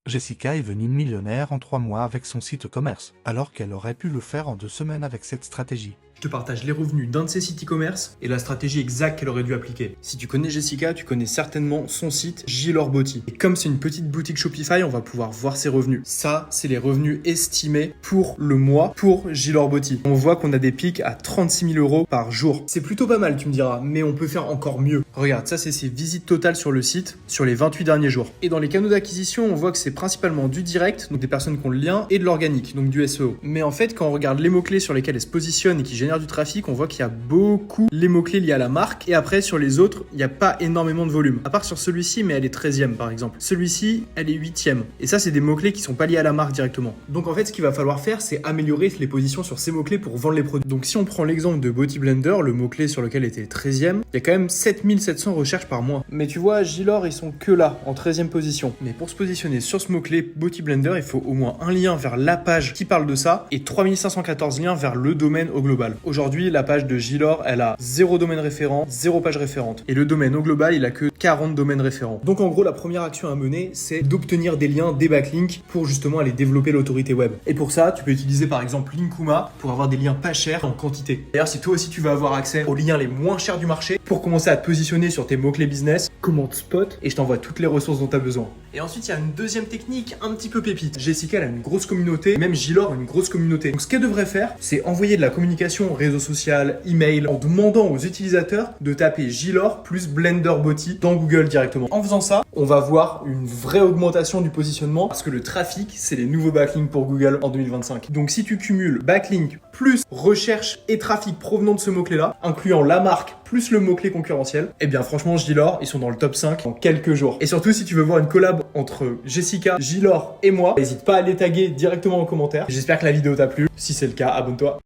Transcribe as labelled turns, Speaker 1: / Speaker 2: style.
Speaker 1: Jessica est devenue millionnaire en 3 mois avec son site e-commerce, alors qu'elle aurait pu le faire en 2 semaines avec cette stratégie.
Speaker 2: Je te partage les revenus d'un de ses sites e-commerce et la stratégie exacte qu'elle aurait dû appliquer. Si tu connais Jessica, tu connais certainement son site Gilor Beauty. Et comme c'est une petite boutique Shopify, on va pouvoir voir ses revenus. Ça, c'est les revenus estimés pour le mois pour Gilor Beauty. On voit qu'on a des pics à 36 000 € par jour. C'est plutôt pas mal, tu me diras, mais on peut faire encore mieux. Regarde, ça c'est ses visites totales sur le site sur les 28 derniers jours. Et dans les canaux d'acquisition, on voit que c'est principalement du direct, donc des personnes qui ont le lien, et de l'organique, donc du SEO. Mais en fait, quand on regarde les mots-clés sur lesquels elle se positionne et qui génèrent du trafic, on voit qu'il y a beaucoup les mots-clés liés à la marque. Et après, sur les autres, il n'y a pas énormément de volume. À part sur celui-ci, mais elle est 13e par exemple. Celui-ci, elle est 8e. Et ça, c'est des mots-clés qui sont pas liés à la marque directement. Donc en fait, ce qu'il va falloir faire, c'est améliorer les positions sur ces mots-clés pour vendre les produits. Donc si on prend l'exemple de Beauty Blender, le mot-clé sur lequel était 13e, il y a quand même 7700 recherches par mois. Mais tu vois, Gilor, ils sont que là, en 13e position. Mais pour se positionner sur ce mot-clé Beauty Blender, il faut au moins un lien vers la page qui parle de ça et 3514 liens vers le domaine au global. Aujourd'hui, la page de Gilor, elle a 0 domaine référent, 0 page référente. Et le domaine au global, il a que 40 domaines référents. Donc en gros, la première action à mener, c'est d'obtenir des liens, des backlinks pour justement aller développer l'autorité web. Et pour ça, tu peux utiliser par exemple Linkuma pour avoir des liens pas chers en quantité. D'ailleurs, si toi aussi tu veux avoir accès aux liens les moins chers du marché pour commencer à te positionner sur tes mots-clés business, commente Spot et je t'envoie toutes les ressources dont tu as besoin. Et ensuite, il y a une deuxième technique un petit peu pépite. Jessica, elle a une grosse communauté, même Gilor a une grosse communauté. Donc ce qu'elle devrait faire, c'est envoyer de la communication réseau social, email, en demandant aux utilisateurs de taper Gilor plus Blender Beauty dans Google directement. En faisant ça, on va voir une vraie augmentation du positionnement parce que le trafic, c'est les nouveaux backlinks pour Google en 2025. Donc si tu cumules backlink plus recherche et trafic provenant de ce mot-clé-là, incluant la marque plus le mot-clé concurrentiel, eh bien franchement Gilor, ils sont dans le top 5 en quelques jours. Et surtout, si tu veux voir une collab entre Jessica, Gilor et moi, n'hésite pas à les taguer directement en commentaire. J'espère que la vidéo t'a plu. Si c'est le cas, abonne-toi.